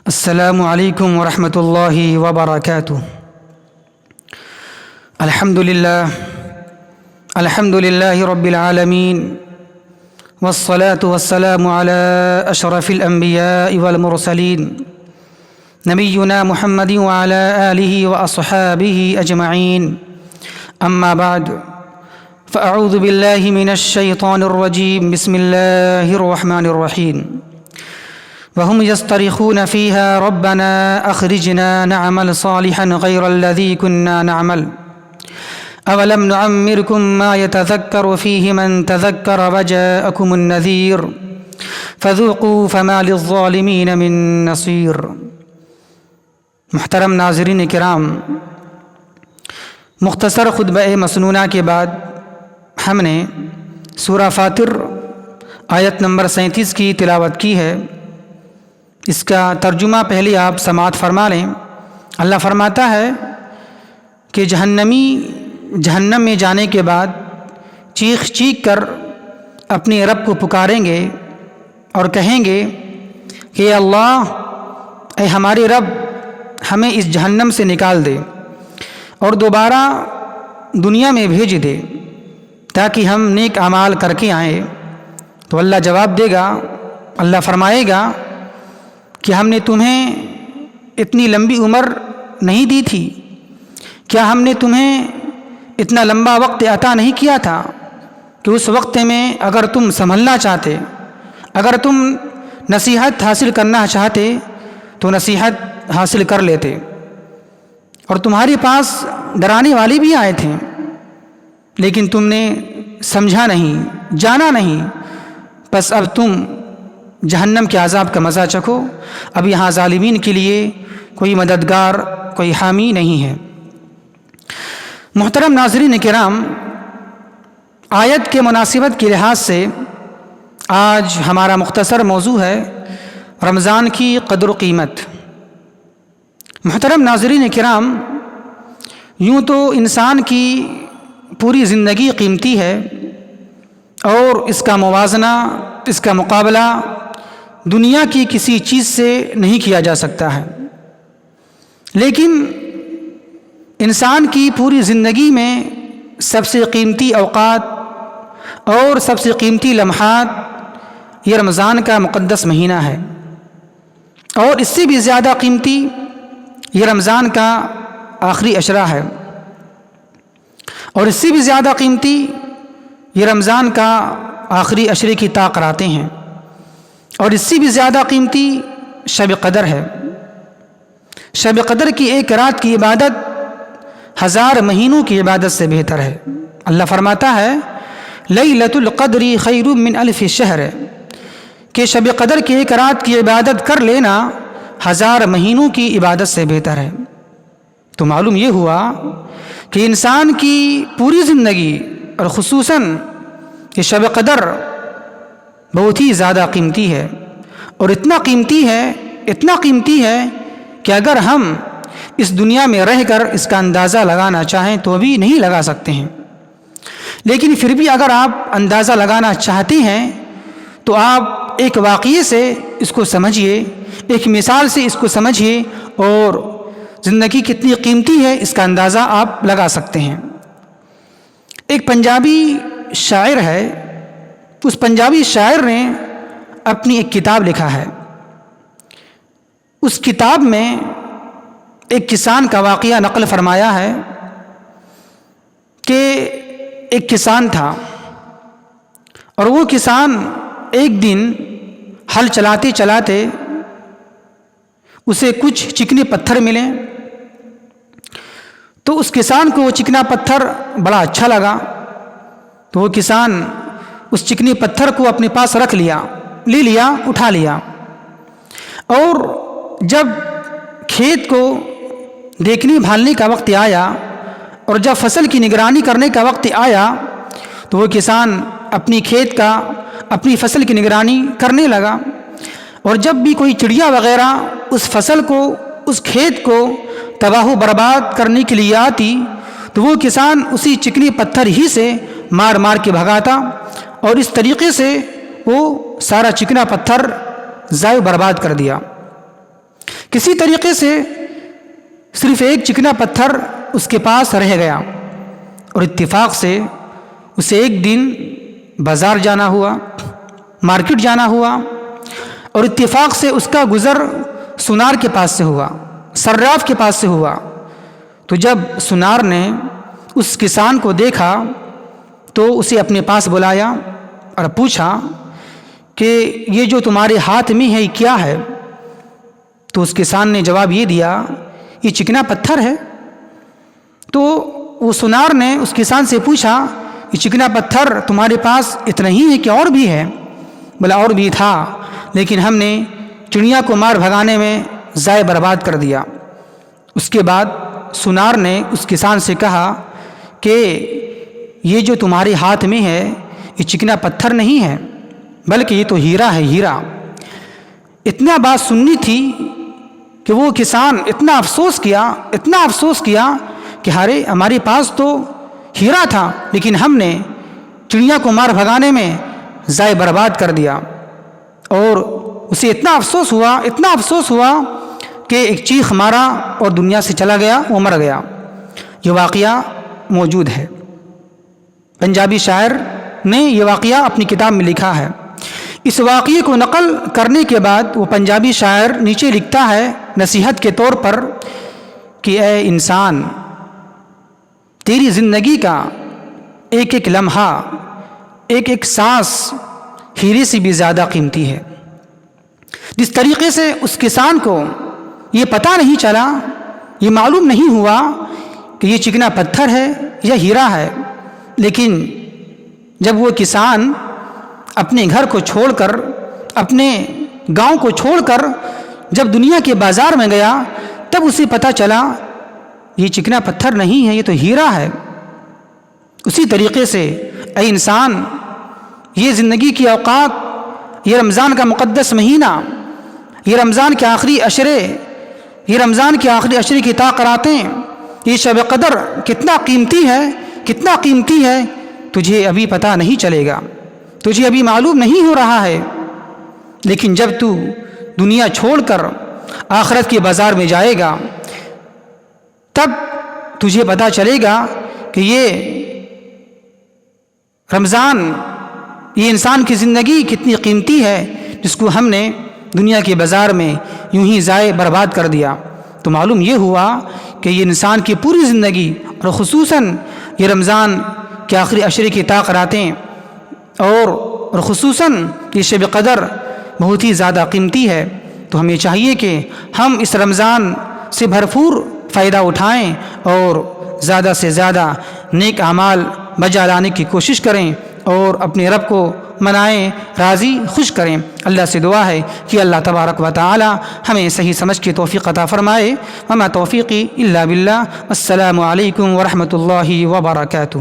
السلام علیکم ورحمۃ اللہ وبرکاتہ۔ الحمد للہ رب العالمین والصلاة والسلام على اشرف الانبیاء والمرسلین نبینا محمد وعلى آلہ واصحابہ اجمعین، اما بعد فاعوذ باللہ من الشیطان الرجیم، بسم اللہ الرحمن الرحیم۔ وهم يصطرخون فيها ربنا أخرجنا نعمل صالحا غير الذي كنا نعمل أولم نعمركم ما يتذكر فيه من تذكر وجاءكم النذير فذوقوا فما للظالمين من نصير۔ محترم ناظرین کرام، مختصر خطبہ مسنونہ کے بعد ہم نے سورہ فاطر آیت نمبر 37 کی تلاوت کی ہے۔ اس کا ترجمہ پہلے آپ سماعت فرما لیں۔ اللہ فرماتا ہے کہ جہنم میں جانے کے بعد چیخ چیخ کر اپنے رب کو پکاریں گے اور کہیں گے کہ اللہ، اے ہمارے رب، ہمیں اس جہنم سے نکال دے اور دوبارہ دنیا میں بھیج دے تاکہ ہم نیک اعمال کر کے آئیں۔ تو اللہ جواب دے گا، اللہ فرمائے گا کہ ہم نے تمہیں اتنی لمبی عمر نہیں دی تھی؟ کیا ہم نے تمہیں اتنا لمبا وقت عطا نہیں کیا تھا کہ اس وقت میں اگر تم سنبھلنا چاہتے، اگر تم نصیحت حاصل کرنا چاہتے تو نصیحت حاصل کر لیتے، اور تمہارے پاس ڈرانے والے بھی آئے تھے لیکن تم نے سمجھا نہیں، جانا نہیں، بس اب تم جہنم کے عذاب کا مزہ چکھو۔ اب یہاں ظالمین کے لیے کوئی مددگار، کوئی حامی نہیں ہے۔ محترم ناظرین کرام، آیت کے مناسبت کے لحاظ سے آج ہمارا مختصر موضوع ہے رمضان کی قدر و قیمت۔ محترم ناظرین کرام، یوں تو انسان کی پوری زندگی قیمتی ہے اور اس کا موازنہ، اس کا مقابلہ دنیا کی کسی چیز سے نہیں کیا جا سکتا ہے، لیکن انسان کی پوری زندگی میں سب سے قیمتی اوقات اور سب سے قیمتی لمحات یہ رمضان کا مقدس مہینہ ہے، اور اس سے بھی زیادہ قیمتی یہ رمضان کا آخری عشرہ ہے، اور اس سے بھی زیادہ قیمتی یہ رمضان کا آخری عشرے کی طاق راتیں ہیں، اور اس سے بھی زیادہ قیمتی شب قدر ہے۔ شب قدر کی ایک رات کی عبادت 1000 مہینوں کی عبادت سے بہتر ہے۔ اللہ فرماتا ہے لیلۃ القدر خیر من الف شہر، کہ شب قدر کی ایک رات کی عبادت کر لینا 1000 مہینوں کی عبادت سے بہتر ہے۔ تو معلوم یہ ہوا کہ انسان کی پوری زندگی اور خصوصاً کہ شب قدر بہت ہی زیادہ قیمتی ہے، اور اتنا قیمتی ہے کہ اگر ہم اس دنیا میں رہ کر اس کا اندازہ لگانا چاہیں تو بھی نہیں لگا سکتے ہیں، لیکن پھر بھی اگر آپ اندازہ لگانا چاہتے ہیں تو آپ ایک واقعے سے اس کو سمجھیے، ایک مثال سے اس کو سمجھیے، اور زندگی کتنی قیمتی ہے اس کا اندازہ آپ لگا سکتے ہیں۔ ایک پنجابی شاعر ہے، اس پنجابی شاعر نے اپنی ایک کتاب لکھا ہے۔ اس کتاب میں ایک کسان کا واقعہ نقل فرمایا ہے کہ ایک کسان تھا، اور وہ کسان ایک دن ہل چلاتے چلاتے اسے کچھ چکنے پتھر ملے، تو اس کسان کو وہ چکنا پتھر بڑا اچھا لگا، تو وہ کسان اس چکنی پتھر کو اپنے پاس رکھ لیا، اٹھا لیا، اور جب کھیت کو دیکھنے بھالنے کا وقت آیا اور جب فصل کی نگرانی کرنے کا وقت آیا تو وہ کسان اپنی فصل کی نگرانی کرنے لگا، اور جب بھی کوئی چڑیا وغیرہ اس فصل کو، اس کھیت کو تباہ و برباد کرنے کے لیے آتی تو وہ کسان اسی چکنی پتھر ہی سے مار مار کے بھگاتا، اور اس طریقے سے وہ سارا چکنا پتھر ضائع برباد کر دیا۔ کسی طریقے سے صرف ایک چکنا پتھر اس کے پاس رہ گیا اور اتفاق سے اسے ایک دن بازار جانا ہوا، مارکیٹ جانا ہوا، اور اتفاق سے اس کا گزر سونار کے پاس سے ہوا، صراف کے پاس سے ہوا۔ تو جب سونار نے اس کسان کو دیکھا تو اسے اپنے پاس بلایا اور پوچھا کہ یہ جو تمہارے ہاتھ میں ہے یہ کیا ہے؟ تو اس کسان نے جواب یہ دیا، یہ چکنا پتھر ہے۔ تو وہ سونار نے اس کسان سے پوچھا، یہ چکنا پتھر تمہارے پاس اتنا ہی ہے کہ اور بھی ہے؟ بولا اور بھی تھا، لیکن ہم نے چڑیا کو مار بھگانے میں ضائع برباد کر دیا۔ اس کے بعد سونار نے اس کسان سے کہا کہ یہ جو تمہارے ہاتھ میں ہے یہ چکنا پتھر نہیں ہے بلکہ یہ تو ہیرا ہے، ہیرا۔ اتنا بات سننی تھی کہ وہ کسان اتنا افسوس کیا کہ ہارے ہمارے پاس تو ہیرا تھا لیکن ہم نے چڑیا کو مار بھگانے میں ضائع برباد کر دیا۔ اور اسے اتنا افسوس ہوا کہ ایک چیخ مارا اور دنیا سے چلا گیا، وہ مر گیا۔ یہ واقعہ موجود ہے، پنجابی شاعر نے یہ واقعہ اپنی کتاب میں لکھا ہے۔ اس واقعے کو نقل کرنے کے بعد وہ پنجابی شاعر نیچے لکھتا ہے نصیحت کے طور پر کہ اے انسان، تیری زندگی کا ایک ایک لمحہ، ایک ایک سانس ہیرے سے بھی زیادہ قیمتی ہے۔ جس طریقے سے اس کسان کو یہ پتہ نہیں چلا، یہ معلوم نہیں ہوا کہ یہ چکنا پتھر ہے یا ہیرا ہے، لیکن جب وہ کسان اپنے گھر کو چھوڑ کر، اپنے گاؤں کو چھوڑ کر جب دنیا کے بازار میں گیا تب اسے پتہ چلا یہ چکنا پتھر نہیں ہے، یہ تو ہیرا ہے۔ اسی طریقے سے اے انسان، یہ زندگی کی اوقات، یہ رمضان کا مقدس مہینہ، یہ رمضان کے آخری عشرے کی تاقراتیں، یہ شب قدر کتنا قیمتی ہے تجھے ابھی پتہ نہیں چلے گا، تجھے ابھی معلوم نہیں ہو رہا ہے، لیکن جب تو دنیا چھوڑ کر آخرت کے بازار میں جائے گا تب تجھے پتہ چلے گا کہ یہ رمضان، یہ انسان کی زندگی کتنی قیمتی ہے جس کو ہم نے دنیا کے بازار میں یوں ہی ضائع برباد کر دیا۔ تو معلوم یہ ہوا کہ یہ انسان کی پوری زندگی اور خصوصاً یہ رمضان کے آخری عشرے کی تاقراتیں اور خصوصاً یہ شب قدر بہت ہی زیادہ قیمتی ہے۔ تو ہمیں چاہیے کہ ہم اس رمضان سے بھرپور فائدہ اٹھائیں اور زیادہ سے زیادہ نیک اعمال بجا لانے کی کوشش کریں اور اپنے رب کو منائیں، راضی خوش کریں۔ اللہ سے دعا ہے کہ اللہ تبارک و تعالی ہمیں صحیح سمجھ کی توفیق عطا فرمائے۔ وما توفیقی الا باللہ۔ السلام علیکم ورحمۃ اللہ وبرکاتہ۔